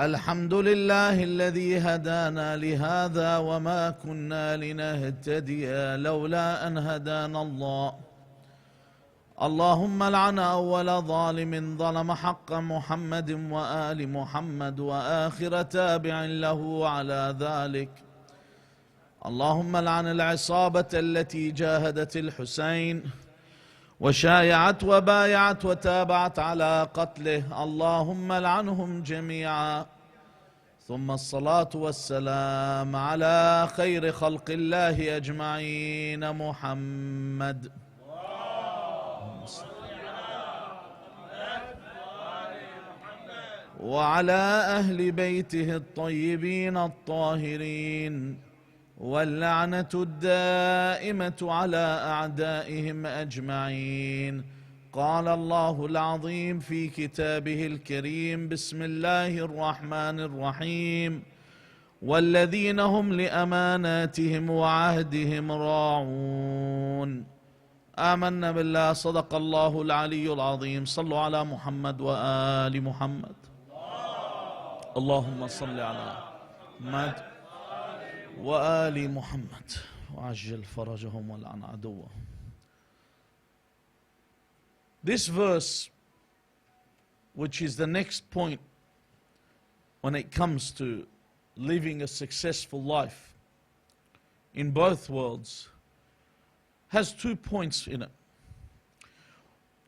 الحمد لله الذي هدانا لهذا وما كنا لنهتدي لولا أن هدانا الله. اللهم لعن أول ظالم ظلم حق محمد وآل محمد وآخر تابع له على ذلك. اللهم لعن العصابة التي جاهدت الحسين وشايعت وبايعت وتابعت على قتله، اللهم لعنهم جميعا. ثم الصلاة والسلام على خير خلق الله أجمعين محمد وعلى أهل بيته الطيبين الطاهرين، واللعنة الدائمة على أعدائهم أجمعين. قال الله العظيم في كتابه الكريم: بسم الله الرحمن الرحيم: والذين هم لأماناتهم وعهدهم راعون. آمنا بالله، صدق الله العلي العظيم. صلوا على محمد وآل محمد. اللهم صل على محمد وآل محمد وعجل فرجهم والعن عدوهم. This verse, which is the next point when it comes to living a successful life in both worlds, has 2 points in it.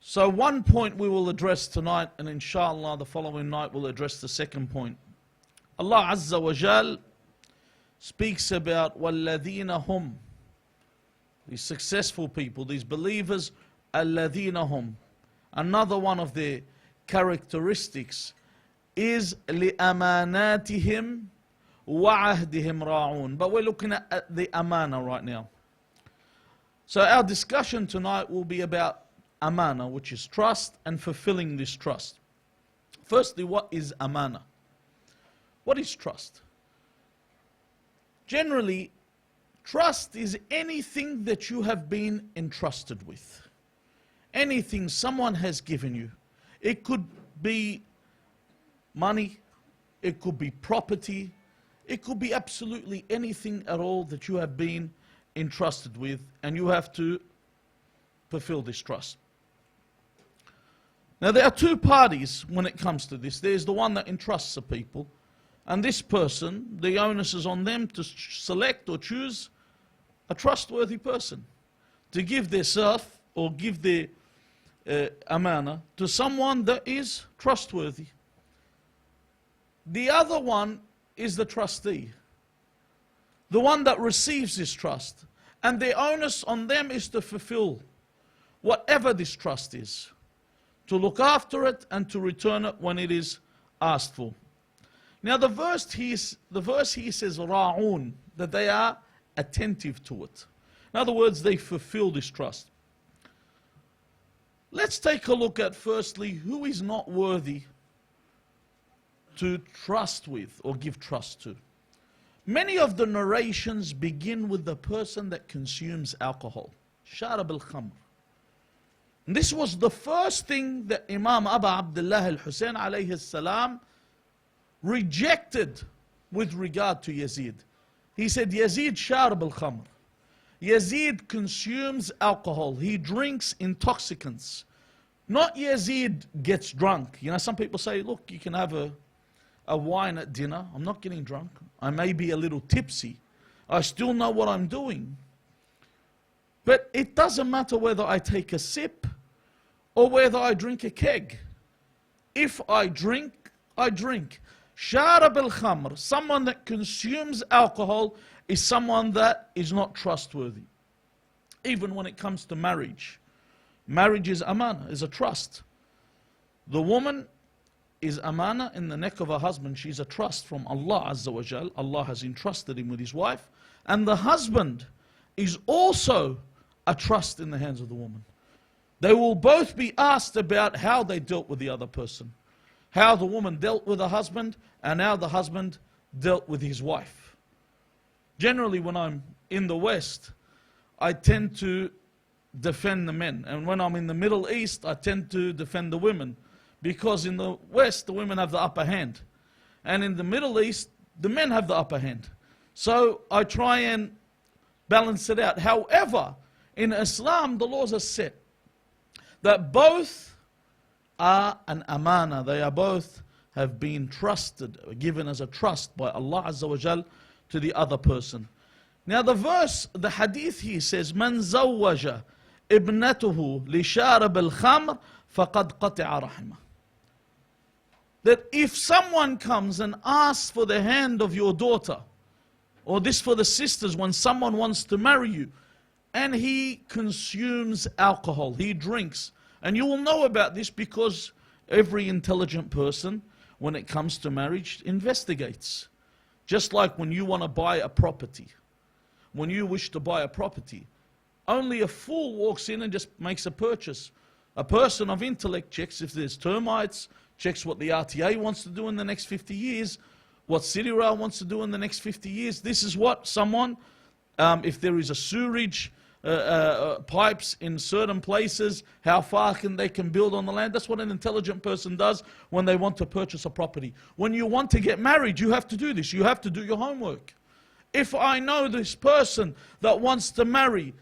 So one point we will address tonight, and inshallah the following night we'll address the second point. Allah Azza wa Jal speaks about وَالَّذِينَ هُمْ, these successful people, these believers, الَّذِينَ هُمْ. Another one of their characteristics is لِأَمَانَاتِهِمْ وَعَهْدِهِمْ رَاعُونَ. But we're looking at the amana right now. So our discussion tonight will be about amana, which is trust, and fulfilling this trust. Firstly, what is amana? What is trust? Generally, trust is anything that you have been entrusted with. Anything someone has given you. It could be money, it could be property, it could be absolutely anything at all that you have been entrusted with, and you have to fulfill this trust. Now there are two parties when it comes to this. There's the one that entrusts the people, and this person, the onus is on them to select or choose a trustworthy person, to give their self or give their amana to someone that is trustworthy. The other one is the trustee, the one that receives this trust, and the onus on them is to fulfill whatever this trust is, to look after it and to return it when it is asked for. Now the verse here says ra'un, that they are attentive to it. In other words, they fulfill this trust. Let's take a look at firstly who is not worthy to trust with or give trust to. Many of the narrations begin with the person that consumes alcohol. Sharab al-khamr. And this was the first thing that Imam Abu Abdullah al-Hussein alayhi salam rejected with regard to Yazid. He said, Yazid sharab al-khamr. Yazid consumes alcohol. He drinks intoxicants. Not Yazid gets drunk. You know, some people say, look, you can have a wine at dinner. I'm not getting drunk. I may be a little tipsy. I still know what I'm doing. But it doesn't matter whether I take a sip or whether I drink a keg. If I drink, I drink. Sharab al-khamr, someone that consumes alcohol, is someone that is not trustworthy. Even when it comes to marriage. Marriage is amana, is a trust. The woman is amana in the neck of her husband. She's a trust from Allah Azza wa Jal. Allah has entrusted him with his wife. And the husband is also a trust in the hands of the woman. They will both be asked about how they dealt with the other person. How the woman dealt with her husband and how the husband dealt with his wife. Generally when I'm in the West, I tend to defend the men. And when I'm in the Middle East, I tend to defend the women. Because in the West, the women have the upper hand. And in the Middle East, the men have the upper hand. So I try and balance it out. However, in Islam, the laws are set that both are an amana. They are both have been trusted, given as a trust by Allah Azza wa Jal to the other person. Now the verse, the hadith here says, من زوج ابنته لشارب الخمر فقد قطع رحمه. That if someone comes and asks for the hand of your daughter, or this for the sisters, when someone wants to marry you, and he consumes alcohol, he drinks, and you will know about this because every intelligent person, when it comes to marriage, investigates. Just like when you want to buy a property. When you wish to buy a property, only a fool walks in and just makes a purchase. A person of intellect checks if there's termites, checks what the RTA wants to do in the next 50 years, what City Rail wants to do in the next 50 years. This is what someone, if there is a sewerage, pipes in certain places, how far they can build on the land. That's what an intelligent person does when they want to purchase a property. When you want to get married, you have to do this. You have to do your homework. If I know this person that wants to marry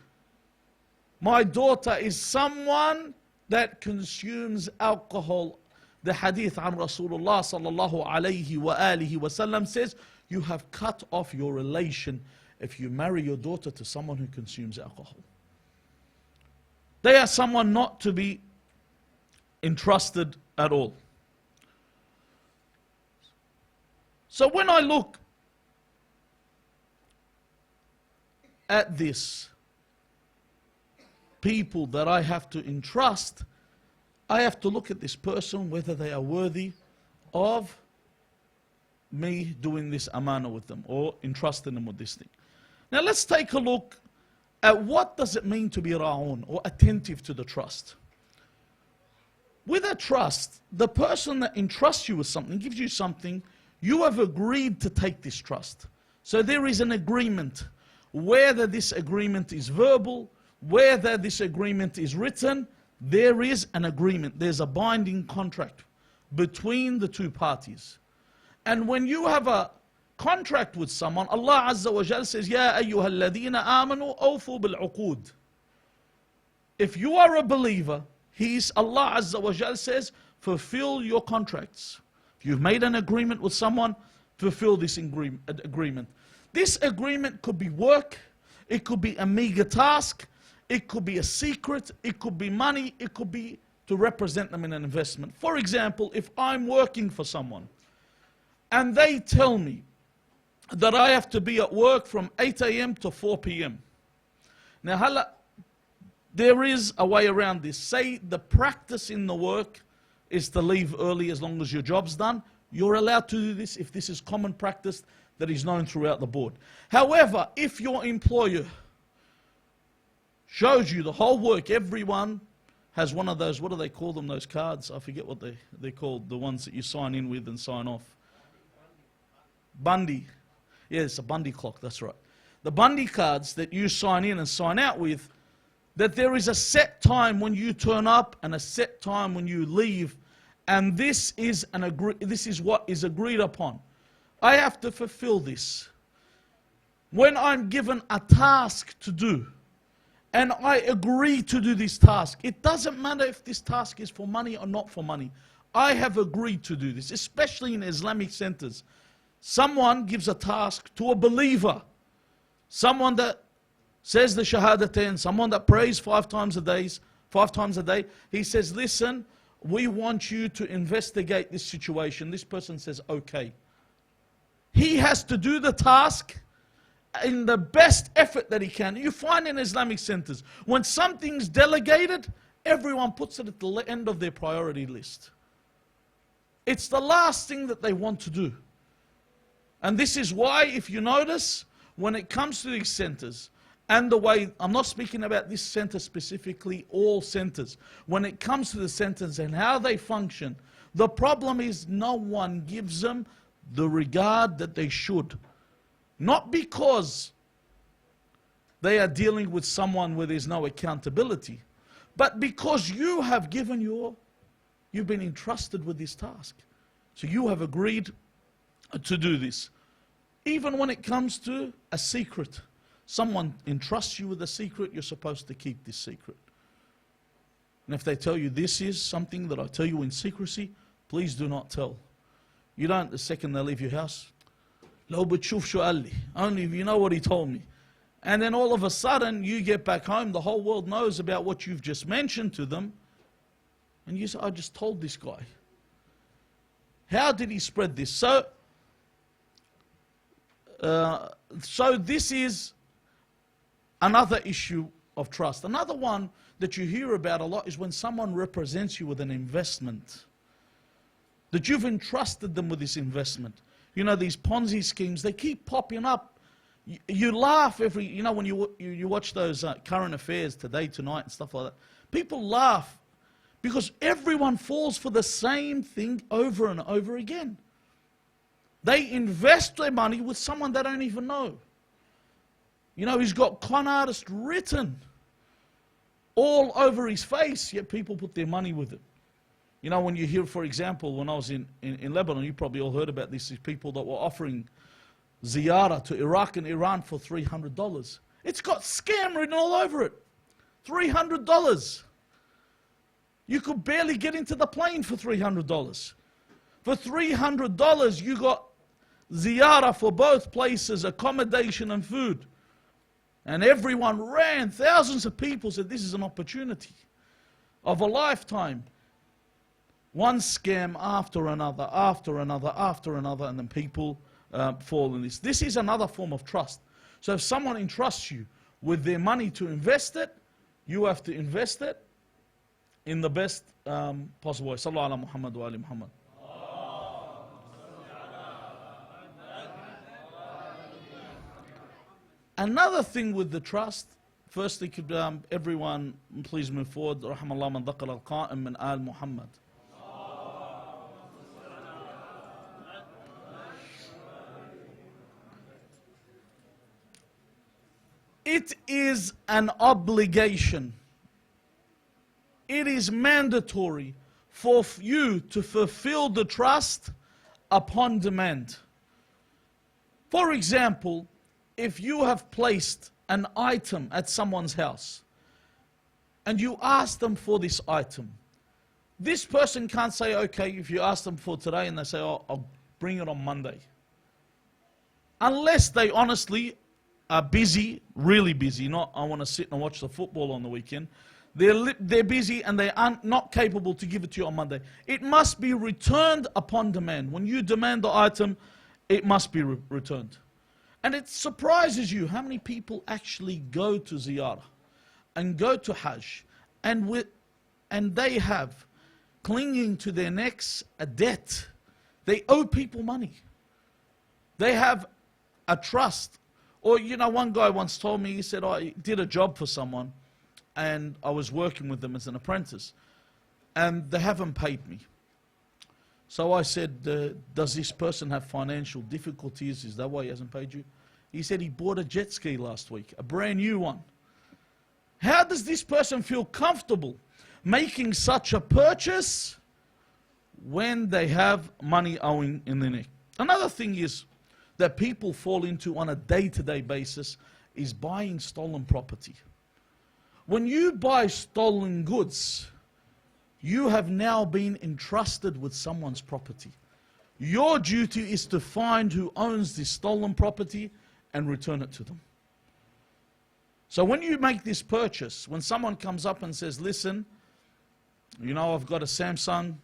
my daughter is someone that consumes alcohol, the hadith an Rasulullah sallallahu alayhi wa alihi wa sallam says, you have cut off your relation if you marry your daughter to someone who consumes alcohol. They are someone not to be entrusted at all. So when I look at this, people that I have to entrust, I have to look at this person, whether they are worthy of me doing this amana with them or entrusting them with this thing. Now let's take a look at what does it mean to be ra'un, or attentive to the trust. With a trust, the person that entrusts you with something, gives you something, you have agreed to take this trust. So there is an agreement. Whether this agreement is verbal, whether this agreement is written, there is an agreement. There's a binding contract between the two parties. And when you have a contract with someone, Allah Azza wa Jal says, Ya ayyuha alladhina amanu awfu bil uqud. If you are a believer, Allah Azza wa Jal says, fulfill your contracts. If you've made an agreement with someone, fulfill this agreement. This agreement could be work, it could be a meager task, it could be a secret, it could be money, it could be to represent them in an investment. For example, if I'm working for someone and they tell me that I have to be at work from 8 a.m. to 4 p.m. Now, there is a way around this. Say the practice in the work is to leave early as long as your job's done. You're allowed to do this if this is common practice that is known throughout the board. However, if your employer shows you the whole work, everyone has one of those, what do they call them, those cards? I forget what they're called, the ones that you sign in with and sign off. Bundy. Yeah, it's a Bundy clock, that's right. The Bundy cards that you sign in and sign out with, that there is a set time when you turn up and a set time when you leave, and this is what is agreed upon. I have to fulfill this. When I'm given a task to do, and I agree to do this task, it doesn't matter if this task is for money or not for money. I have agreed to do this, especially in Islamic centers. Someone gives a task to a believer, someone that says the Shahadatain, someone that prays 5 times a day. He says, listen, we want you to investigate this situation. This person says, okay. He has to do the task in the best effort that he can. You find in Islamic centers, when something's delegated, everyone puts it at the end of their priority list. It's the last thing that they want to do. And this is why, if you notice, when it comes to these centers, and the way, I'm not speaking about this center specifically, all centers. When it comes to the centers and how they function, the problem is no one gives them the regard that they should. Not because they are dealing with someone where there's no accountability, but because you have given you've been entrusted with this task. So you have agreed to do this. Even when it comes to a secret. Someone entrusts you with a secret, you're supposed to keep this secret. And if they tell you this is something that I tell you in secrecy, please do not tell. You don't, the second they leave your house, لو بتشوف شو قال لي, only if you know what he told me. And then all of a sudden you get back home, the whole world knows about what you've just mentioned to them, and you say, I just told this guy. How did he spread this? So this is another issue of trust. Another one that you hear about a lot is when someone represents you with an investment. That you've entrusted them with this investment. You know, these Ponzi schemes, they keep popping up. You laugh when you watch those current affairs today, tonight and stuff like that. People laugh because everyone falls for the same thing over and over again. They invest their money with someone they don't even know. You know, he's got con artist written all over his face, yet people put their money with it. You know, when you hear, for example, when I was in Lebanon, you probably all heard about this, these people that were offering ziyarah to Iraq and Iran for $300. It's got scam written all over it. $300. You could barely get into the plane for $300. For $300, you got ziyarah for both places, accommodation and food. And everyone ran. Thousands of people said, this is an opportunity of a lifetime. One scam after another, after another, after another, and then people fall in this. This is another form of trust. So if someone entrusts you with their money to invest it, you have to invest it in the best possible way. Sallallahu ala Muhammad wa ali Muhammad. Another thing with the trust, firstly, could everyone please move forward. Rahimallah man dhaqal al-qa'im min al Muhammad. It is an obligation. It is mandatory for you to fulfill the trust upon demand. For example, if you have placed an item at someone's house and you ask them for this item, this person can't say, okay, if you ask them for today and they say, oh, I'll bring it on Monday. Unless they honestly are busy, really busy, not I want to sit and watch the football on the weekend. They're busy and they are not capable to give it to you on Monday. It must be returned upon demand. When you demand the item, it must be returned. And it surprises you how many people actually go to ziyarah and go to Hajj and they have clinging to their necks a debt. They owe people money. They have a trust. Or, you know, one guy once told me, he said, I did a job for someone and I was working with them as an apprentice and they haven't paid me. So I said, does this person have financial difficulties? Is that why he hasn't paid you? He said he bought a jet ski last week, a brand new one. How does this person feel comfortable making such a purchase when they have money owing in their neck? Another thing is that people fall into on a day-to-day basis is buying stolen property. When you buy stolen goods, you have now been entrusted with someone's property. Your duty is to find who owns this stolen property and return it to them. So when you make this purchase, when someone comes up and says, listen, you know, I've got a Samsung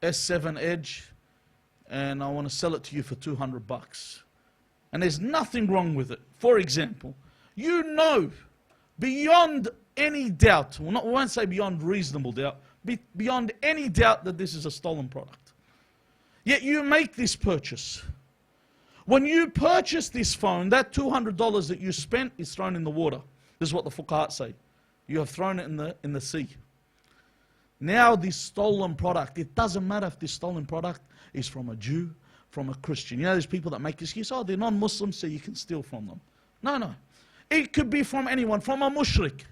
S7 Edge and I want to sell it to you for $200. And there's nothing wrong with it. For example, you know beyond any doubt, we won't say beyond reasonable doubt, beyond any doubt that this is a stolen product. Yet you make this purchase. When you purchase this phone, that $200 that you spent is thrown in the water. This is what the fuqaha say. You have thrown it in the sea. Now this stolen product, it doesn't matter if this stolen product is from a Jew, from a Christian. You know, there's people that make excuse, oh, they're non-Muslims, so you can steal from them. No, no. It could be from anyone, from a mushrik.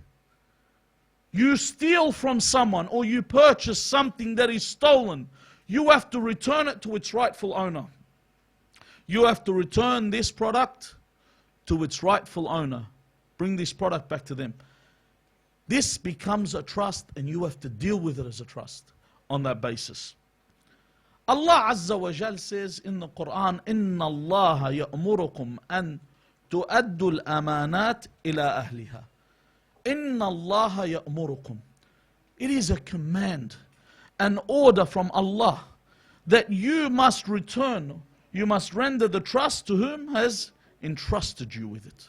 You steal from someone or you purchase something that is stolen, you have to return it to its rightful owner. You have to return this product to its rightful owner. Bring this product back to them. This becomes a trust, and you have to deal with it as a trust on that basis. Allah Azza wa Jal says in the Quran, إِنَّ اللَّهَ يَأْمُرُكُمْ أَن تُؤَدُّوا الْأَمَانَاتِ إِلَىٰ أَهْلِهَا. إِنَّ اللَّهَ يَأْمُرُكُمْ. It is a command, an order from Allah, that you must return, you must render the trust to whom has entrusted you with it.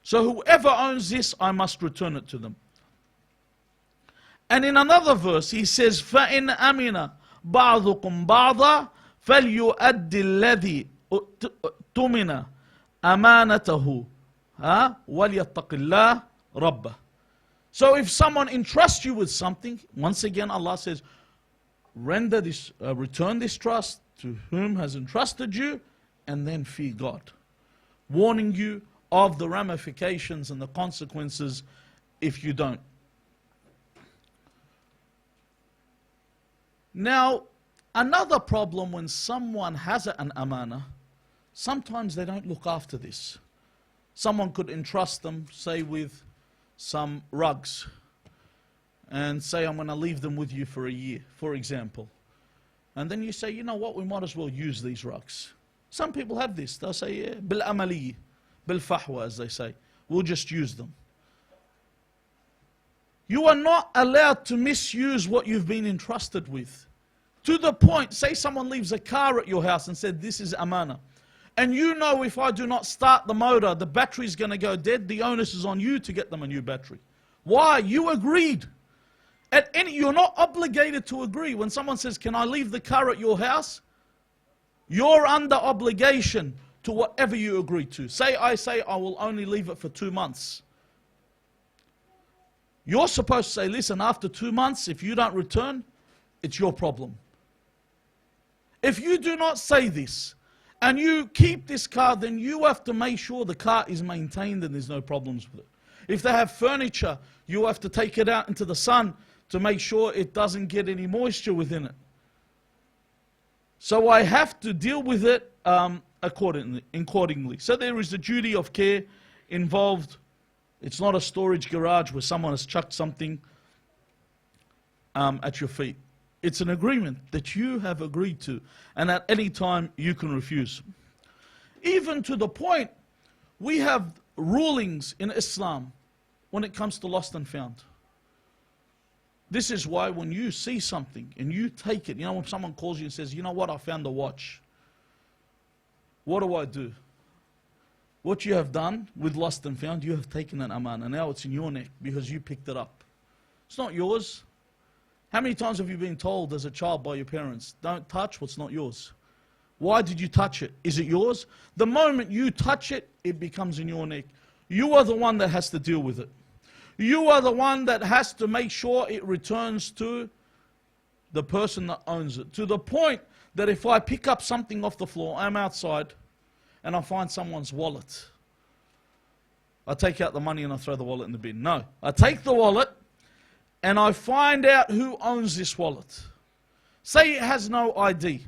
So whoever owns this, I must return it to them. And in another verse, he says, فَإِنْ أَمِنَ بَعْضُكُمْ بَعْضًا فَلْيُؤَدِّ الَّذِي تُمِنَ أَمَانَتَهُ وَلْيَتَّقِ اللَّهَ رَبَّهُ. So if someone entrusts you with something, once again Allah says, render this, return this trust to whom has entrusted you, and then fear God, warning you of the ramifications and the consequences if you don't. Now, another problem when someone has an amana, sometimes they don't look after this. Someone could entrust them, say, with some rugs, and say, I'm going to leave them with you for a year, for example. And then you say, you know what, we might as well use these rugs. Some people have this. They'll say, yeah, bil amali, bil fahwa, as they say. We'll just use them. You are not allowed to misuse what you've been entrusted with. To the point, say someone leaves a car at your house and said, this is amana. And you know if I do not start the motor, the battery is going to go dead. The onus is on you to get them a new battery. Why? You agreed. You're not obligated to agree. When someone says, can I leave the car at your house? You're under obligation to whatever you agree to. Say I will only leave it for 2 months. You're supposed to say, listen, after 2 months, if you don't return, it's your problem. If you do not say this, and you keep this car, then you have to make sure the car is maintained and there's no problems with it. If they have furniture, you have to take it out into the sun to make sure it doesn't get any moisture within it. So I have to deal with it accordingly. So there is a duty of care involved. It's not a storage garage where someone has chucked something at your feet. It's an agreement that you have agreed to, and at any time you can refuse. Even to the point, we have rulings in Islam when it comes to lost and found. This is why when you see something and you take it, you know, when someone calls you and says, you know what, I found a watch. What do? What you have done with lost and found, you have taken an amana. Now it's in your neck because you picked it up. It's not yours. How many times have you been told as a child by your parents, don't touch what's not yours? Why did you touch it? Is it yours? The moment you touch it, it becomes in your neck. You are the one that has to deal with it. You are the one that has to make sure it returns to the person that owns it. To the point that if I pick up something off the floor, I'm outside, and I find someone's wallet, I take out the money and I throw the wallet in the bin. No, I take the wallet, and I find out who owns this wallet. Say it has no ID.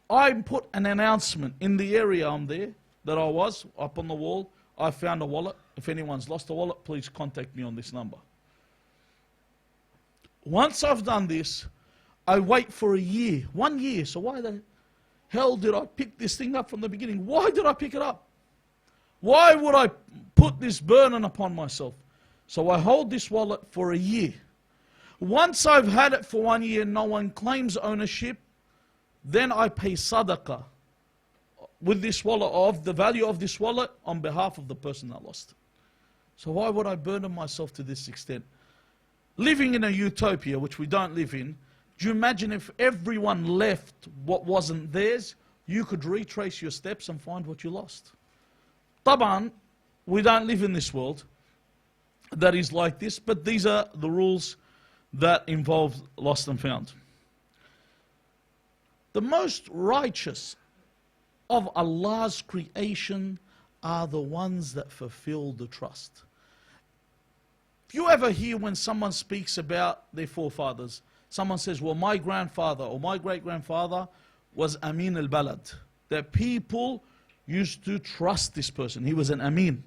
I put an announcement in the area I'm there, that I was, up on the wall. I found a wallet. If anyone's lost a wallet, please contact me on this number. Once I've done this, I wait for a year, 1 year. So why the hell did I pick this thing up from the beginning? Why did I pick it up? Why would I put this burden upon myself? So I hold this wallet for a year. Once I've had it for 1 year, no one claims ownership, then I pay sadaqah with this wallet, of the value of this wallet, on behalf of the person that lost it. So why would I burden myself to this extent? Living in a utopia, which we don't live in, do you imagine if everyone left what wasn't theirs, you could retrace your steps and find what you lost? Taban, we don't live in this world that is like this, but these are the rules that involve lost and found. The most righteous of Allah's creation are the ones that fulfill the trust. If you ever hear when someone speaks about their forefathers, someone says, well, my grandfather or my great-grandfather was Amin al-Balad. that people used to trust this person. He was an Amin.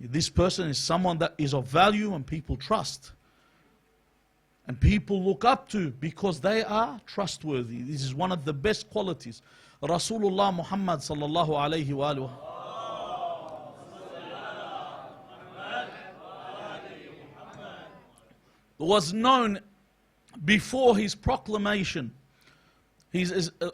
This person is someone that is of value and people trust. And people look up to because they are trustworthy. This is one of the best qualities. Rasulullah Muhammad sallallahu alayhi wa was known before his proclamation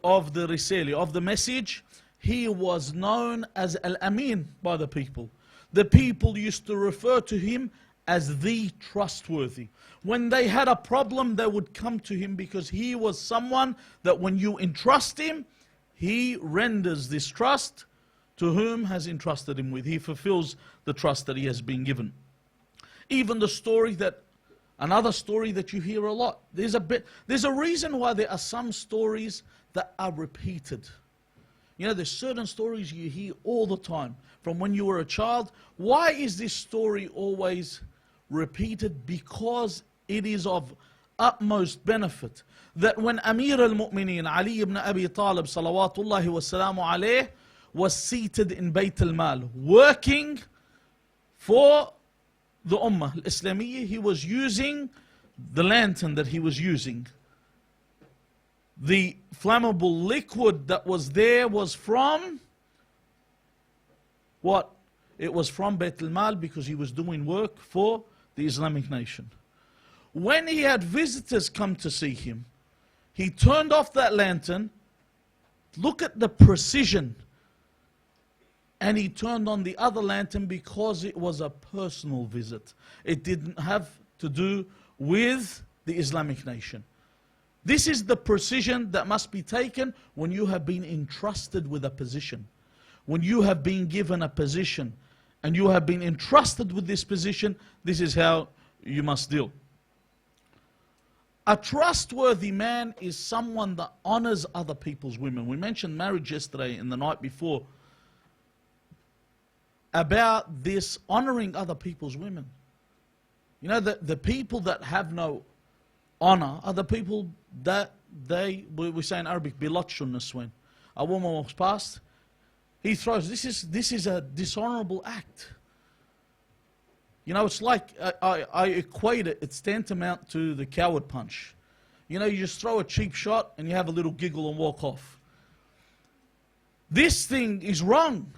of the Risale, of the message. He was known as Al-Amin by the people. The people used to refer to him as the trustworthy. When they had a problem, they would come to him because he was someone that when you entrust him, he renders this trust to whom has entrusted him with. He fulfills the trust that he has been given. Even another story that you hear a lot. There's a reason why there are some stories that are repeated. You know, there's certain stories you hear all the time from when you were a child. Why is this story always repeated? Because it is of utmost benefit. That when Amir al-Mu'mineen Ali ibn Abi Talib salawatullahi wa salamu alayh was seated in Bayt al-Mal, working for the Ummah al-Islamiyya, he was using the lantern that he was using. The flammable liquid that was there was from what? It was from Bayt al-Mal because he was doing work for the Islamic nation. When he had visitors come to see him, he turned off that lantern. Look at the precision. And he turned on the other lantern because it was a personal visit. It didn't have to do with the Islamic nation. This is the precision that must be taken when you have been entrusted with a position. When you have been given a position and you have been entrusted with this position, this is how you must deal. A trustworthy man is someone that honors other people's women. We mentioned marriage yesterday and the night before about this honoring other people's women. You know, the people that have no honor are the people that we say in Arabic, bilatshun niswan. A woman walks past, he throws. This is a dishonorable act. You know, it's like, I equate it, it's tantamount to the coward punch. You know, you just throw a cheap shot and you have a little giggle and walk off. This thing is wrong.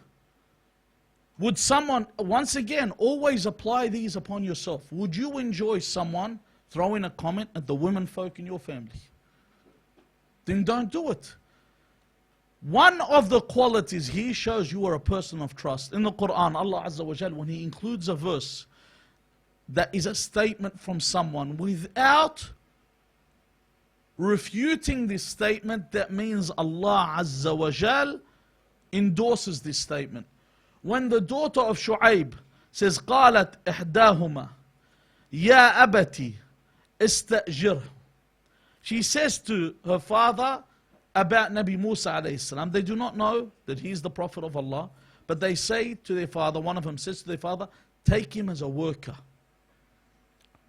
Would someone, once again, always apply these upon yourself? Would you enjoy someone throwing a comment at the women folk in your family? Then don't do it. One of the qualities here shows you are a person of trust. In the Quran, Allah Azza wa Jal, when He includes a verse that is a statement from someone without refuting this statement, that means Allah Azza wa Jal endorses this statement. When the daughter of Shu'aib says, قالت إحداهما يا أبتي استأجره. She says to her father about Nabi Musa alayhi salam. They do not know that he is the Prophet of Allah, but they say to their father, one of them says to their father, take him as a worker.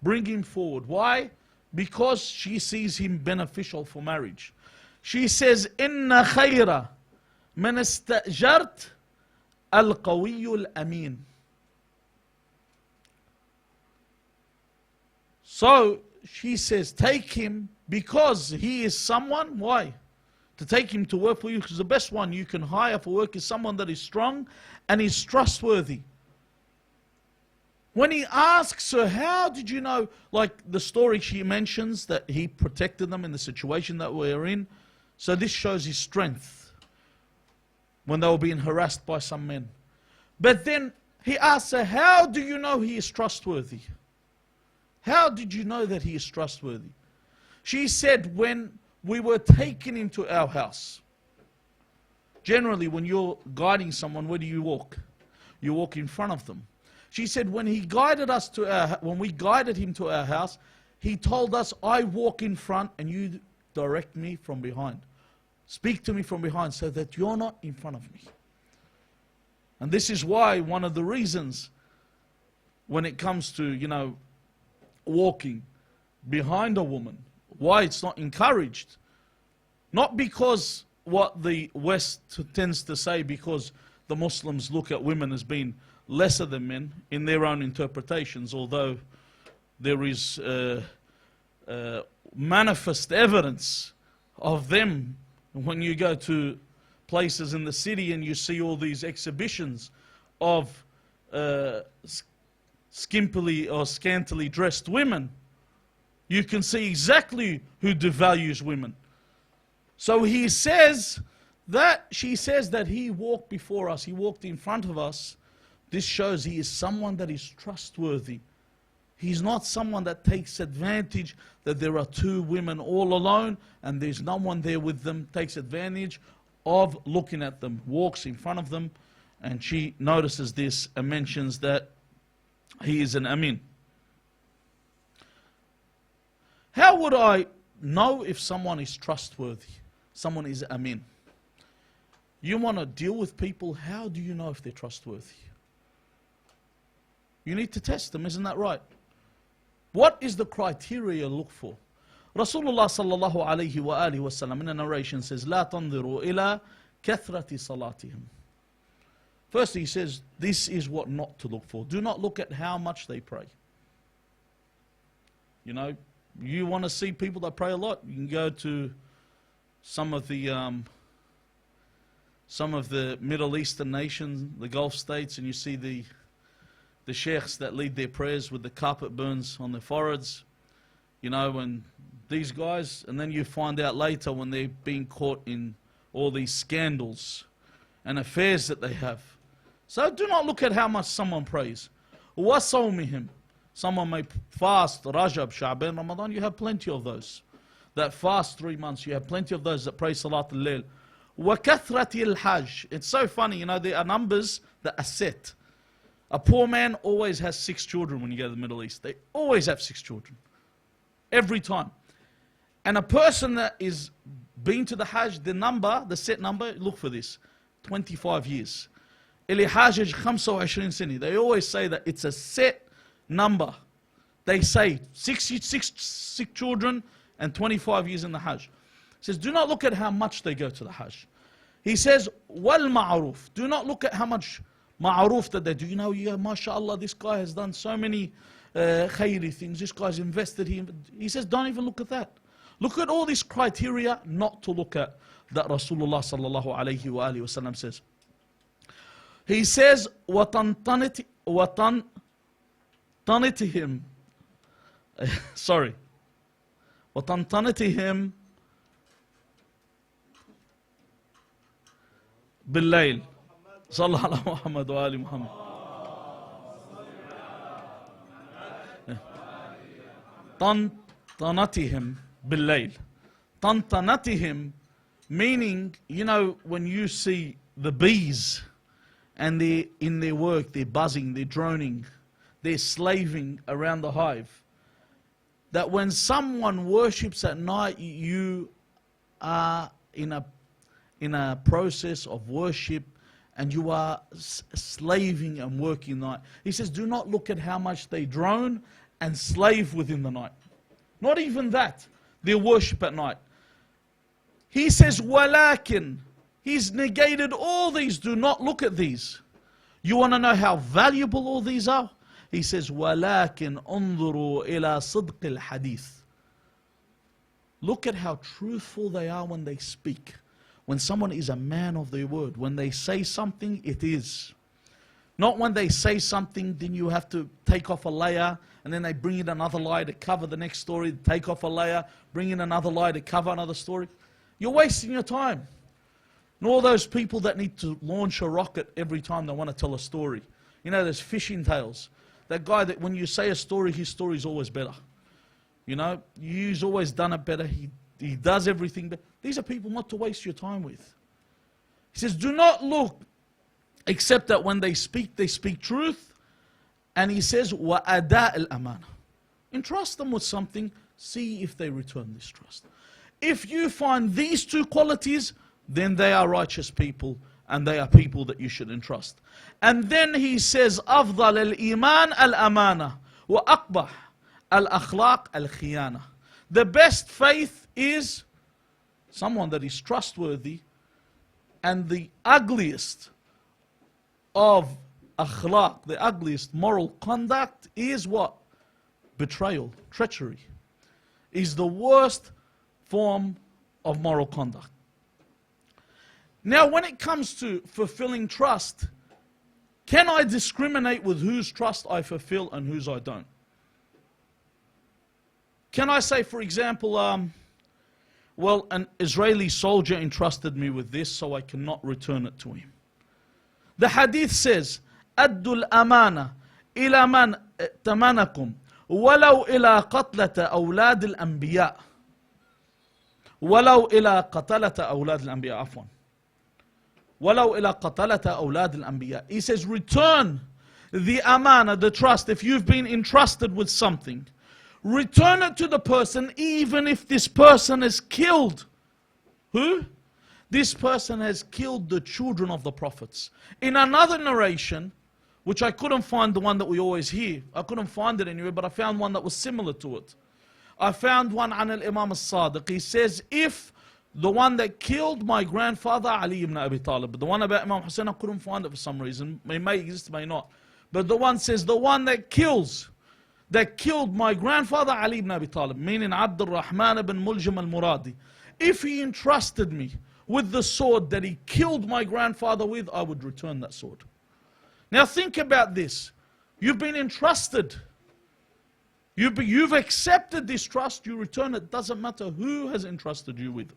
Bring him forward. Why? Because she sees him beneficial for marriage. She says, إن خير من استأجرت القوي الأمين. So she says, take him because he is someone. Why? To take him to work for you, because the best one you can hire for work is someone that is strong and is trustworthy. When he asks her, how did you know, like the story she mentions that he protected them in the situation that we're in. So this shows his strength when they were being harassed by some men. But then he asks her, how do you know he is trustworthy? How did you know that he is trustworthy? She said, when we were taken into our house. Generally, when you're guiding someone, where do you walk? You walk in front of them. She said, when we guided him to our house, he told us, I walk in front and you direct me from behind. Speak to me from behind so that you're not in front of me. And this is why one of the reasons when it comes to, you know, walking behind a woman, why it's not encouraged. Not because what the West tends to say, because the Muslims look at women as being lesser than men in their own interpretations, although there is manifest evidence of them when you go to places in the city and you see all these exhibitions of skimpily or scantily dressed women. You can see exactly who devalues women. So he says that, she says that he walked before us, he walked in front of us. This shows he is someone that is trustworthy. He's not someone that takes advantage that there are two women all alone and there's no one there with them, takes advantage of looking at them, walks in front of them, and she notices this and mentions that he is an amin. How would I know if someone is trustworthy, someone is amin? You want to deal with people, how do you know if they're trustworthy? You need to test them, isn't that right? What is the criteria you look for? Rasulullah sallallahu alayhi wa alihi wa sallam in a narration says, لا تنظروا إلى كثرة صلاتهم. Firstly, he says, this is what not to look for. Do not look at how much they pray. You know, you want to see people that pray a lot, you can go to some of the Middle Eastern nations, the Gulf states, and you see the sheikhs that lead their prayers with the carpet burns on their foreheads. You know, and these guys, and then you find out later when they're being caught in all these scandals and affairs that they have. So do not look at how much someone prays. وَصَوْمِهِمْ. Someone may fast, Rajab, Sha'ban, Ramadan, you have plenty of those. That fast 3 months, you have plenty of those that pray Salat al-Layl. وَكَثْرَةِ الْحَجِّ. It's so funny, you know, there are numbers that are set. A poor man always has 6 children when you go to the Middle East. They always have 6 children. Every time. And a person that is been to the Hajj, the set number, look for this, 25 years. Ili Hajj 25 سنة. They always say that it's a set number. They say six children and 25 years in the Hajj. He says, do not look at how much they go to the Hajj. He says, wal ma'ruf. Do not look at how much ma'ruf that they do. You know, yeah, mashallah, this guy has done so many khayri things. This guy's invested here. He says, don't even look at that. Look at all these criteria not to look at that Rasulullah sallallahu alayhi wa alihi wa sallam says. He says, وَتَنْتَنِتِهِمْ sorry. وَتَنْتَنِتِهِمْ بِاللَّيْلِ صلى على محمد وآل محمد. طَنْتَنَتِهِمْ بِاللَّيْلِ. طَنْتَنَتِهِمْ meaning, you know, when you see the bees and they're in their work, they're buzzing, they're droning, they're slaving around the hive. That when someone worships at night, you are in a process of worship and you are slaving and working night. He says, do not look at how much they drone and slave within the night. Not even that. They worship at night. He says, walakin. He's negated all these. Do not look at these. You want to know how valuable all these are? He says, وَلَكِنْ أُنظُرُوا إِلَى صِدْقِ الْحَدِيثِ. Look at how truthful they are when they speak. When someone is a man of their word. When they say something, it is. Not when they say something, then you have to take off a layer, and then they bring in another lie to cover the next story, take off a layer, bring in another lie to cover another story. You're wasting your time. And all those people that need to launch a rocket every time they want to tell a story. You know, there's fishing tales. That guy that when you say a story, his story is always better. You know, he's always done it better. He does everything better. These are people not to waste your time with. He says, do not look, except that when they speak truth. And he says, وَأَدَاءِ الْأَمَانَةِ. Entrust them with something, see if they return this trust. If you find these two qualities, then they are righteous people and they are people that you should entrust. And then he says, أفضل الإيمان الأمانة وأقبح الأخلاق الخيانة. The best faith is someone that is trustworthy, And the ugliest of akhlaq, the ugliest moral conduct is what? Betrayal, treachery. Is the worst form of moral conduct. Now, when it comes to fulfilling trust, can I discriminate with whose trust I fulfill and whose I don't? Can I say, for example, well, an Israeli soldier entrusted me with this, so I cannot return it to him. The hadith says, أَدُّوا الْأَمَانَةَ إِلَى مَنْ ائْتَمَنَكُمْ وَلَوْ إِلَى قَتْلَةَ أَوْلَادِ الْأَنْبِيَاءِ وَلَوْ إِلَى قَتَلَةَ أَوْلَادِ الْأَنْبِيَاءِ عفوا وَلَوْ إِلَى قَتَلَةَ أَوْلَادِ الْأَنْبِيَاءِ. He says, return the amana, the trust. If you've been entrusted with something, return it to the person, even if this person has killed. Who? This person has killed the children of the prophets. In another narration, which I couldn't find the one that we always hear. I couldn't find it anywhere, but I found one that was similar to it. I found one on Imam al-Sadiq. He says, if the one that killed my grandfather, Ali ibn Abi Talib, but the one about Imam Hussein, I couldn't find it for some reason. It may exist, may not. But the one says, the one that killed my grandfather, Ali ibn Abi Talib, meaning Abdul Rahman ibn Muljam al-Muradi. If he entrusted me with the sword that he killed my grandfather with, I would return that sword. Now think about this. You've been entrusted. You've accepted this trust, you return it. Doesn't matter who has entrusted you with.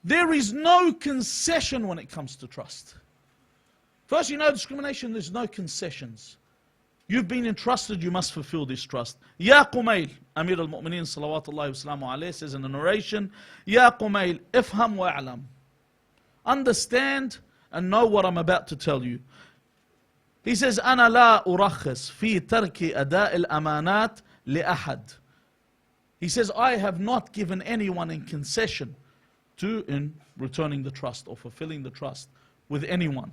There is no concession when it comes to trust. First, you know discrimination, there's no concessions. You've been entrusted, you must fulfill this trust. Ya Qumayl, Amir al-Mu'mineen salawatullahi wa salamu alayhi, says in the narration, Ya Qumayl, ifham wa a'lam. Understand and know what I'm about to tell you. He says, أنا لا أرخص في ترك أداء الأمانات لأحد. He says, I have not given anyone in concession in returning the trust or fulfilling the trust with anyone.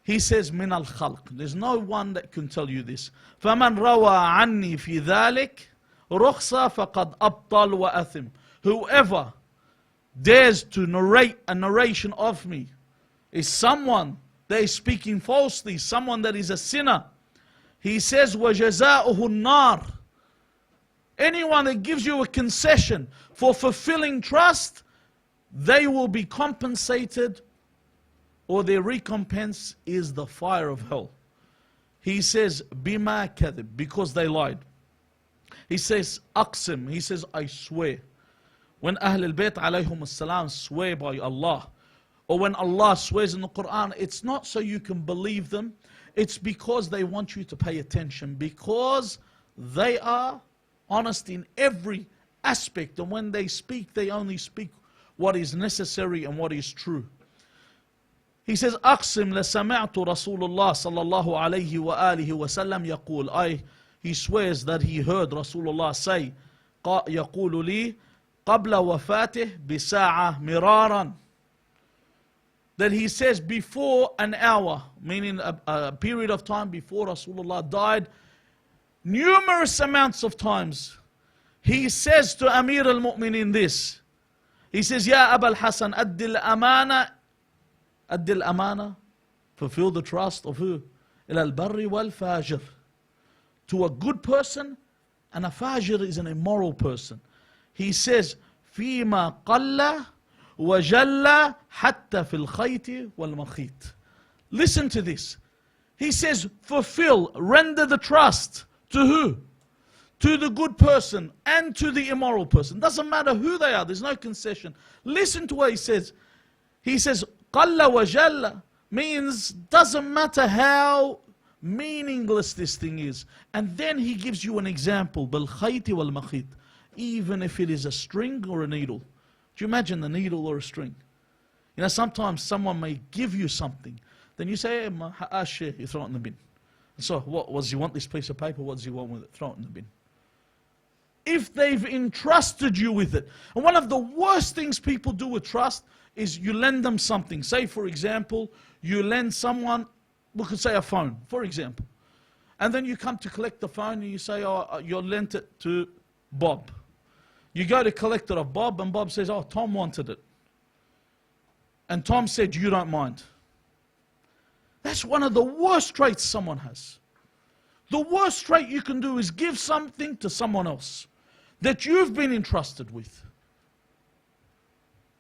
He says, من الخلق. There's no one that can tell you this. فمن روى عني في ذلك رخصة فقد أبطل وأثم. Whoever dares to narrate a narration of me is someone that is speaking falsely, someone that is a sinner. He says, وَجَزَاؤُهُ النَّارِ. Anyone that gives you a concession for fulfilling trust, they will be compensated, or their recompense is the fire of hell. He says, بِمَا كَذِب, because they lied. He says, أقسم, he says, I swear. When Ahl al-Bayt alayhum as-salam swear by Allah, or when Allah swears in the Quran, it's not so you can believe them. It's because they want you to pay attention. Because they are honest in every aspect. And when they speak, they only speak what is necessary and what is true. He says, أقسم لسمعت رسول الله صلى الله عليه وآله وسلم يقول. He swears that he heard Rasulullah say, يقول لي قبل وفاته بساعة مرارا. That he says before an hour, meaning a period of time before Rasulullah died, numerous amounts of times, he says to Amir al-Mu'mineen this. He says, Ya Abul Hasan, Addil amana, fulfill the trust of who? Ila al-barri wal-fajr. To a good person, and a fajr is an immoral person. He says, فيما قل وجل حتى في الخيط والمخيط. Listen to this. He says, fulfill, render the trust to who? To the good person and to the immoral person. Doesn't matter who they are, there's no concession. Listen to what he says. He says, قل وجل means doesn't matter how meaningless this thing is. And then he gives you an example. بالخيط والمخيط. Even if it is a string or a needle. Do you imagine the needle or a string? You know, sometimes someone may give you something. Then you say, hey, you throw it in the bin. So, what does he want this piece of paper? What does he want with it? Throw it in the bin. If they've entrusted you with it. And one of the worst things people do with trust is you lend them something. Say, for example, you lend someone, we could say a phone, for example. And then you come to collect the phone and you say, oh, you lent it to Bob. You go to collect it of Bob and Bob says, oh, Tom wanted it. And Tom said, you don't mind. That's one of the worst traits someone has. The worst trait you can do is give something to someone else that you've been entrusted with.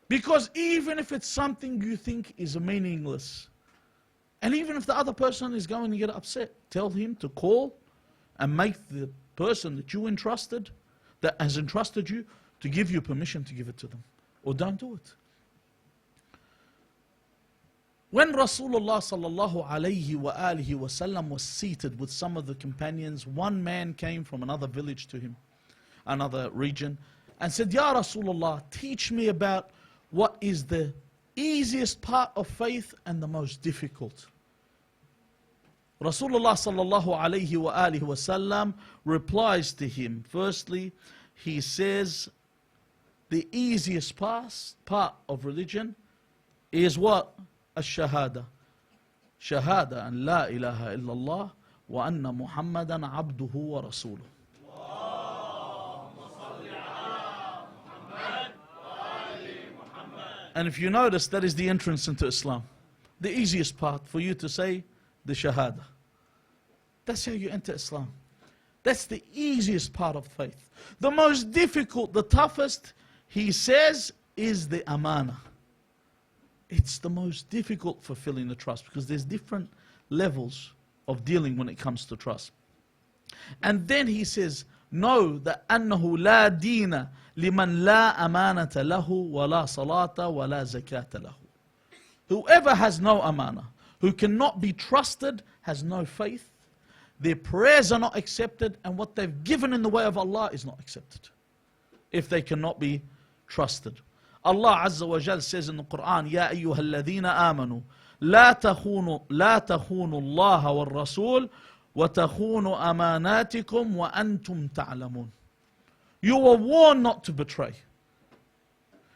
Because even if it's something you think is meaningless, and even if the other person is going to get upset, tell him to call and make the person that you entrusted, that has entrusted you, to give you permission to give it to them. Or don't do it. When Rasulullah sallallahu alayhi wa alihi wasallam was seated with some of the companions, one man came from another village to him, another region, and said, Ya Rasulullah, teach me about what is the easiest part of faith and the most difficult. Rasulullah sallallahu alayhi wa alihi wasallam replies to him. Firstly, he says, the easiest part of religion is what? الشهادة. شهادة أن لا إله إلا الله وأن محمدا عبده ورسوله. And if you notice, that is the entrance into Islam. The easiest part for you to say the Shahada. That's how you enter Islam. That's the easiest part of faith. The most difficult, the toughest, he says, is the amana. It's the most difficult fulfilling the trust, because there's different levels of dealing when it comes to trust. And then he says, know that أنه لا دين لمن لا أمانة له ولا صلاة ولا زكاة له. Whoever has no amana, who cannot be trusted, has no faith, their prayers are not accepted, and what they've given in the way of Allah is not accepted, if they cannot be trusted. Allah Azza wa Jal says in the Quran, يا أيها الذين آمنوا لا تخونوا الله والرسول وتخونوا أماناتكم وأنتم تعلمون. You are warned not to betray.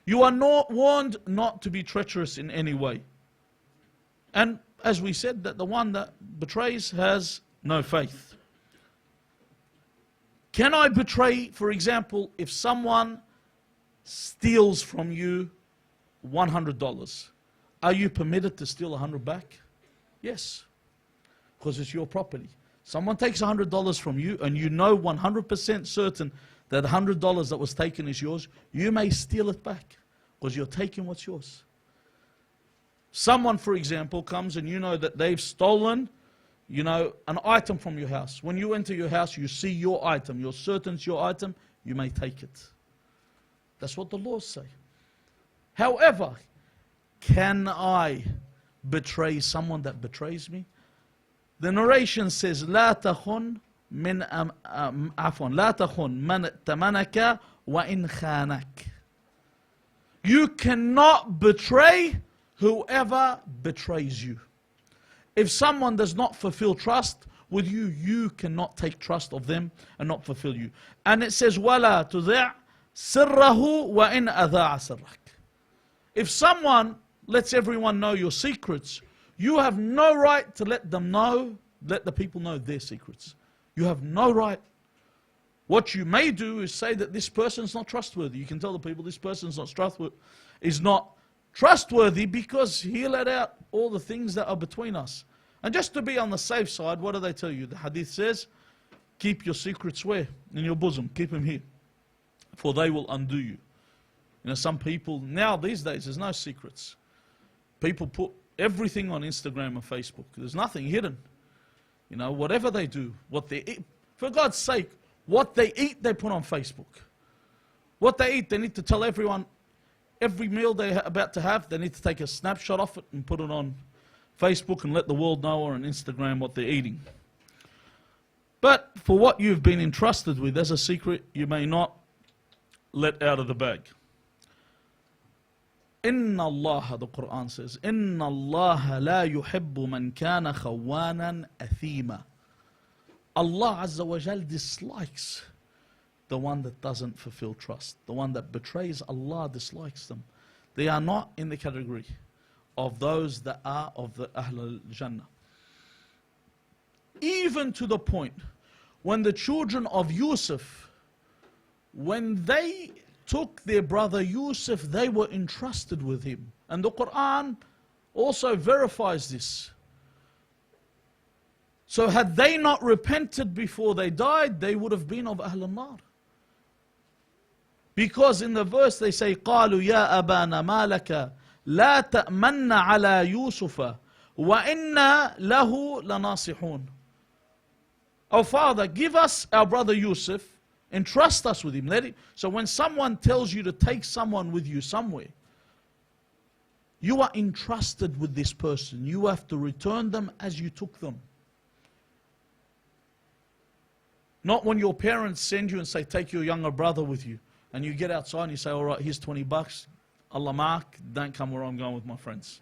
You are not warned not to be treacherous in any way. And as we said, that the one that betrays has no faith. Can I betray, for example, if someone steals from you $100, are you permitted to steal 100 back? Yes, because it's your property. Someone takes $100 from you and you know 100% certain that $100 that was taken is yours, you may steal it back because you're taking what's yours. Someone, for example, comes and you know that they've stolen, an item from your house. When you enter your house, you see your item, you're certain it's your item, you may take it. That's what the laws say. However, can I betray someone that betrays me? The narration says, لا تخن من لا تخن من ائتمنك وإن خانك. You cannot betray whoever betrays you. If someone does not fulfill trust with you, you cannot take trust of them and not fulfill you. And it says, ولا تضع سره وإن أذاع سرك. If someone lets everyone know your secrets, you have no right to let the people know their secrets. You have no right. What you may do is say that this person's not trustworthy. You can tell the people this person's not trustworthy because he let out all the things that are between us. And just to be on the safe side, what do they tell you? The hadith says, keep your secrets where? In your bosom. Keep them here. For they will undo you. Some people, now these days, there's no secrets. People put everything on Instagram and Facebook. There's nothing hidden. Whatever they do, what they eat, for God's sake, what they eat, they put on Facebook. What they eat, they need to tell everyone, every meal they're about to have, they need to take a snapshot of it and put it on Facebook and let the world know, or on Instagram, what they're eating. But for what you've been entrusted with as a secret, you may not let out of the bag. Inna Allah, the Quran says, Inna Allah la yuhibbu man kana khawanan athima. Allah Azza wa Jal dislikes the one that doesn't fulfill trust. The one that betrays, Allah dislikes them. They are not in the category of those that are of the Ahl al-Jannah. Even to the point when the children of Yusuf, when they took their brother Yusuf, they were entrusted with him. And the Quran also verifies this. So had they not repented before they died, they would have been of Ahl al-Nar. Because in the verse they say, قَالُوا يَا أَبَانَ مَا لَكَ لَا تَأْمَنَّ عَلَى يُوسُفَ وَإِنَّا لَهُ لَنَاصِحُونَ. Oh Father, give us our brother Yusuf, entrust us with him. So when someone tells you to take someone with you somewhere, you are entrusted with this person. You have to return them as you took them. Not when your parents send you and say, take your younger brother with you. And you get outside and you say, all right, here's $20. Allah mark, don't come where I'm going with my friends.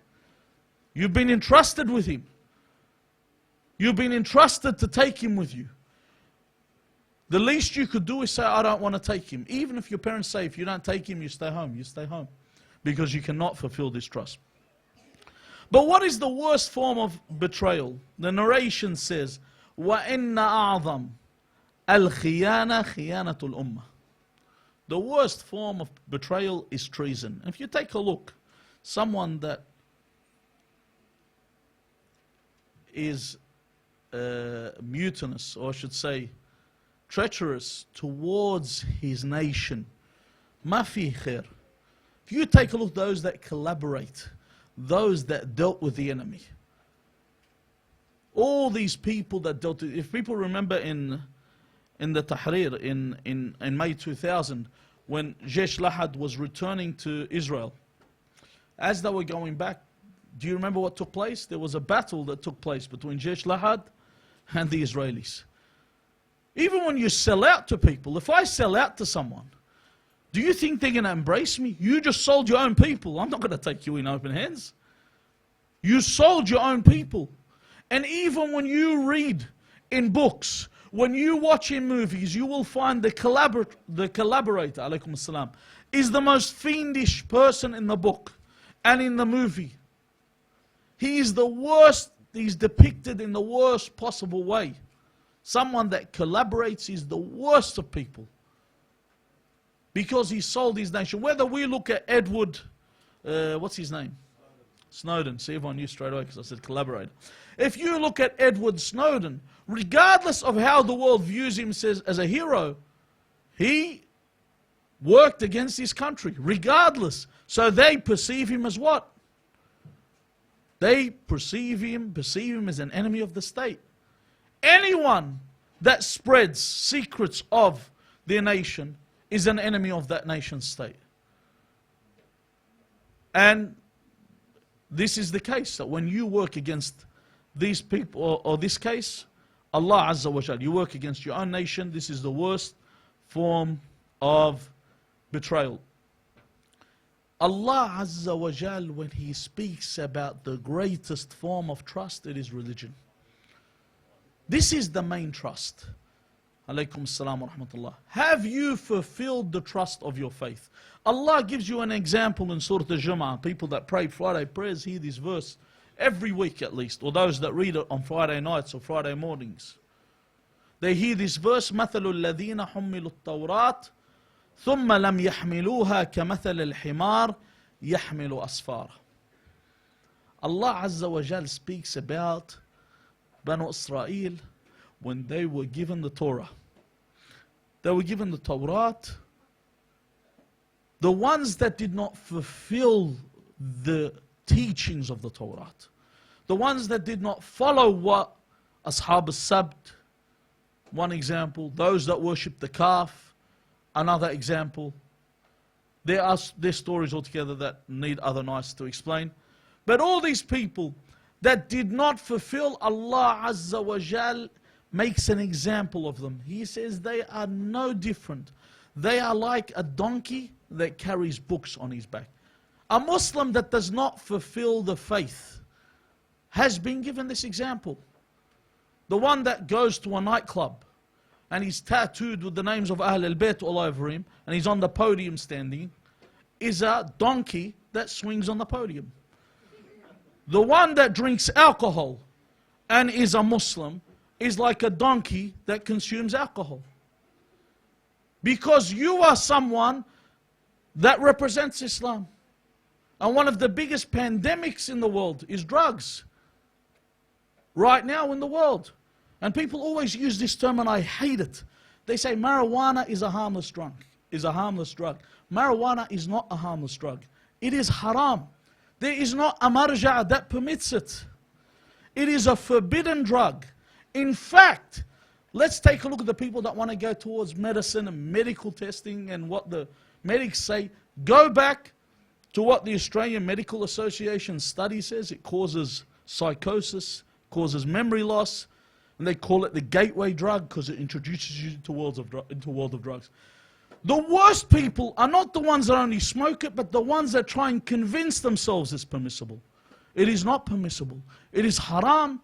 You've been entrusted with him. You've been entrusted to take him with you. The least you could do is say, I don't want to take him. Even if your parents say, if you don't take him, you stay home. You stay home. Because you cannot fulfill this trust. But what is the worst form of betrayal? The narration says, وَإِنَّ أَعْظَمْ الْخِيَانَةِ خِيَانَةُ الْأُمَّةِ. The worst form of betrayal is treason. If you take a look, someone that is mutinous, or I should say treacherous towards his nation, ما في خير. If you take a look at those that collaborate, those that dealt with the enemy, all these people that dealt with, if people remember in the Tahrir in May 2000, when Jaysh Lahad was returning to Israel, as they were going back, do you remember what took place? There was a battle that took place between Jaysh Lahad and the Israelis. Even when you sell out to people, if I sell out to someone, do you think they're going to embrace me? You just sold your own people. I'm not going to take you in open hands. You sold your own people. And even when you read in books, when you watch in movies, you will find the collaborator, alaykum assalam, is the most fiendish person in the book and in the movie. He is the worst, he's depicted in the worst possible way. Someone that collaborates is the worst of people. Because he sold his nation. Whether we look at Edward, what's his name? Snowden. See, everyone knew straight away because I said collaborator. If you look at Edward Snowden, regardless of how the world views him as a hero, he worked against his country, regardless. So they perceive him as what? They perceive him as an enemy of the state. Anyone that spreads secrets of their nation is an enemy of that nation's state. And this is the case, that when you work against these people, or this case, Allah Azza wa Jal, you work against your own nation, this is the worst form of betrayal. Allah Azza wa Jal, when He speaks about the greatest form of trust, it is religion. This is the main trust. Alaykum assalam wa rahmatullah. Have you fulfilled the trust of your faith? Allah gives you an example in Surah Al-Jum'ah. People that pray Friday prayers hear this verse every week at least, or those that read it on Friday nights or Friday mornings. They hear this verse, مَثَلُ الَّذِينَ حُمِّلُوا التَّوْرَاةِ ثُمَّ لَمْ يَحْمِلُوهَا كَمَثَلِ الْحِمَارِ يَحْمِلُ أَسْفَارًا. Allah Azza wa Jal speaks about Banu Israel when they were given the Torah. They were given the Torah. The ones that did not fulfill the teachings of the Torah, the ones that did not follow what Ashab al-Sabt, one example, those that worship the calf, another example. There's stories altogether that need other nights to explain. But all these people that did not fulfill, Allah Azza wa Jal makes an example of them. He says they are no different. They are like a donkey that carries books on his back. A Muslim that does not fulfill the faith has been given this example. The one that goes to a nightclub and he's tattooed with the names of Ahl al-Bayt all over him and he's on the podium standing is a donkey that swings on the podium. The one that drinks alcohol and is a Muslim is like a donkey that consumes alcohol. Because you are someone that represents Islam. And one of the biggest pandemics in the world is drugs. Right now in the world. And people always use this term and I hate it. They say marijuana is a harmless drug. Marijuana is not a harmless drug. It is haram. There is not a marja' that permits it. It is a forbidden drug. In fact, let's take a look at the people that want to go towards medicine and medical testing and what the medics say. Go back to what the Australian Medical Association study says. It causes psychosis, causes memory loss, and they call it the gateway drug because it introduces you into world of drugs. The worst people are not the ones that only smoke it, but the ones that try and convince themselves it's permissible. It is not permissible. It is haram,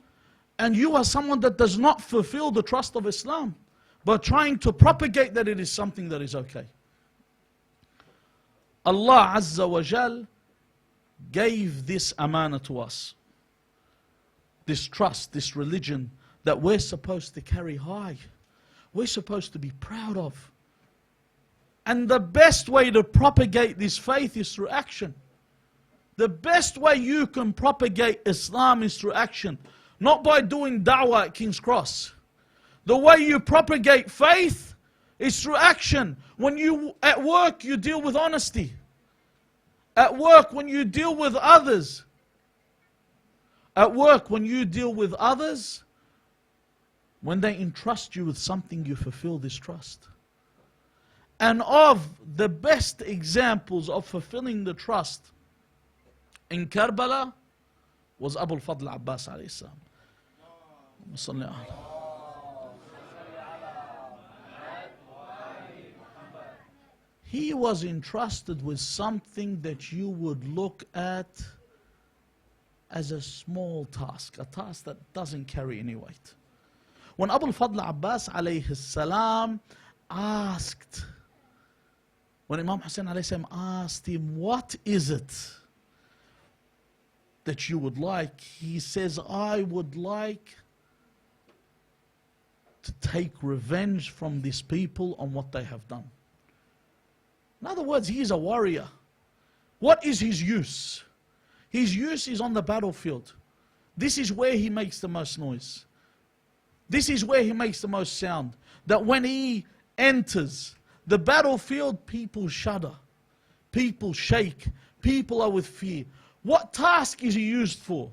and you are someone that does not fulfill the trust of Islam, but trying to propagate that it is something that is okay. Allah Azza wa Jal gave this amana to us. This trust, this religion that we're supposed to carry high. We're supposed to be proud of. And the best way to propagate this faith is through action. The best way you can propagate Islam is through action. Not by doing da'wah at King's Cross. The way you propagate faith is through action. When you, at work, you deal with honesty. At work, when you deal with others. At work, when you deal with others, when they entrust you with something, you fulfill this trust. And of the best examples of fulfilling the trust in Karbala was Abu al-Fadl Abbas alayhi salam. He was entrusted with something that you would look at as a small task, a task that doesn't carry any weight. When Abu al-Fadl Abbas alayhi salam asked, when Imam Hussein alayhi salam asked him, what is it that you would like? He says, I would like to take revenge from these people on what they have done. In other words, he is a warrior. What is his use? His use is on the battlefield. This is where he makes the most noise. This is where he makes the most sound. That when he enters the battlefield, people shudder. People shake. People are with fear. What task is he used for?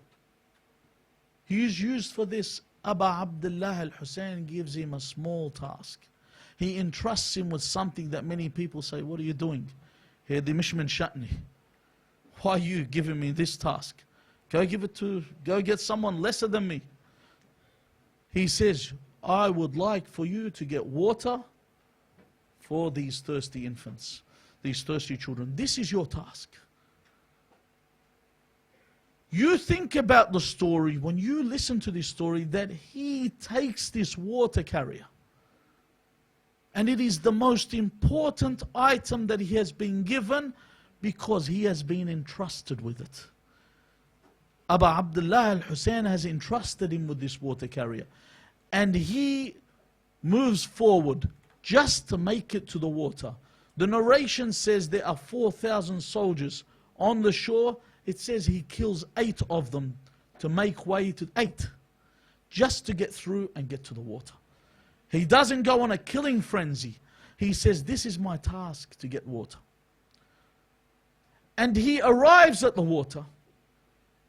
He is used for this. Abu Abdullah al-Hussein gives him a small task. He entrusts him with something that many people say, what are you doing? Here, the Mishman Shatni. Why are you giving me this task? Go get someone lesser than me. He says, I would like for you to get water for these thirsty infants, these thirsty children. This is your task. You think about the story, when you listen to this story, that he takes this water carrier. And it is the most important item that he has been given because he has been entrusted with it. Abu Abdullah al-Hussein has entrusted him with this water carrier. And he moves forward just to make it to the water. The narration says there are 4,000 soldiers on the shore. It says he kills 8 of them to make way to 8, just to get through and get to the water. He doesn't go on a killing frenzy. He says, this is my task, to get water. And he arrives at the water,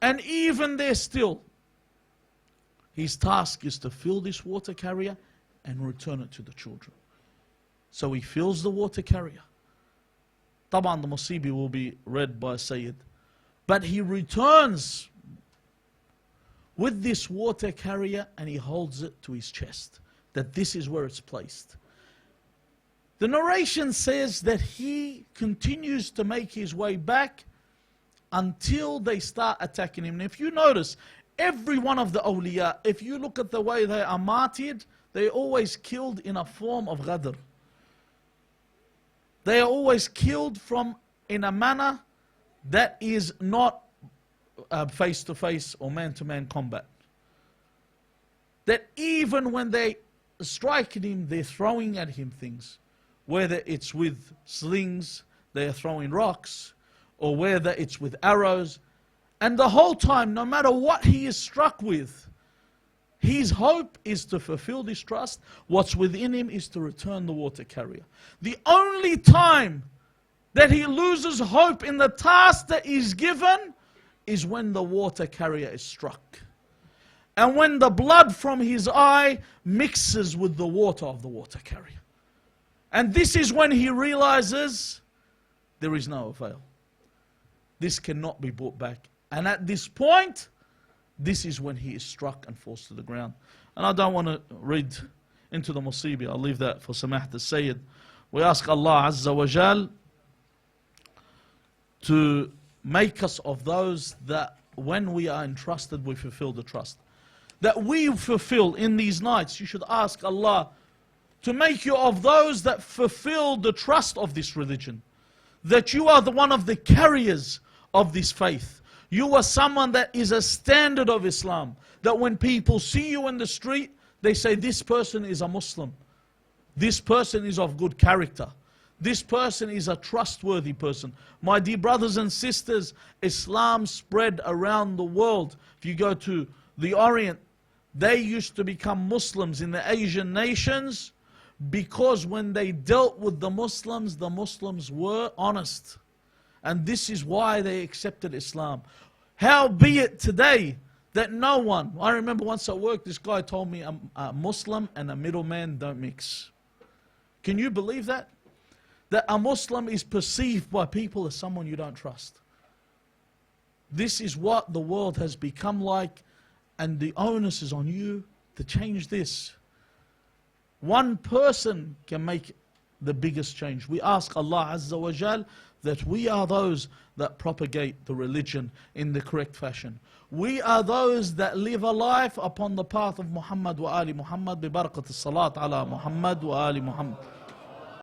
and even there still, his task is to fill this water carrier and return it to the children. So he fills the water carrier. Taban, the Musibi will be read by Sayyid. But he returns with this water carrier and he holds it to his chest. That this is where it's placed. The narration says that he continues to make his way back until they start attacking him. And if you notice, every one of the awliya, if you look at the way they are martyred, they're always killed in a form of ghadr. They are always killed in a manner that is not face-to-face or man-to-man combat. That even when they strike at him, they're throwing at him things. Whether it's with slings, they're throwing rocks, or whether it's with arrows. And the whole time, no matter what he is struck with, his hope is to fulfill this trust. What's within him is to return the water carrier. The only time that he loses hope in the task that is given is when the water carrier is struck. And when the blood from his eye mixes with the water of the water carrier. And this is when he realizes there is no avail. This cannot be brought back. And at this point, this is when he is struck and falls to the ground. And I don't want to read into the musibi. I'll leave that for Samahat al-Sayyid. We ask Allah Azza wa Jal to make us of those that when we are entrusted, we fulfill the trust. That we fulfill in these nights. You should ask Allah to make you of those that fulfill the trust of this religion. That you are one of the carriers of this faith. You are someone that is a standard of Islam. That when people see you in the street, they say this person is a Muslim. This person is of good character. This person is a trustworthy person. My dear brothers and sisters, Islam spread around the world. If you go to the Orient, they used to become Muslims in the Asian nations because when they dealt with the Muslims were honest. And this is why they accepted Islam. Howbeit today, that no one, I remember once at work, this guy told me a Muslim and a middleman don't mix. Can you believe that? That a Muslim is perceived by people as someone you don't trust. This is what the world has become like, and the onus is on you to change this. One person can make the biggest change. We ask Allah Azza wa Jal that we are those that propagate the religion in the correct fashion. We are those that live a life upon the path of Muhammad wa Ali Muhammad bi barakat as-salat ala Muhammad wa Ali Muhammad.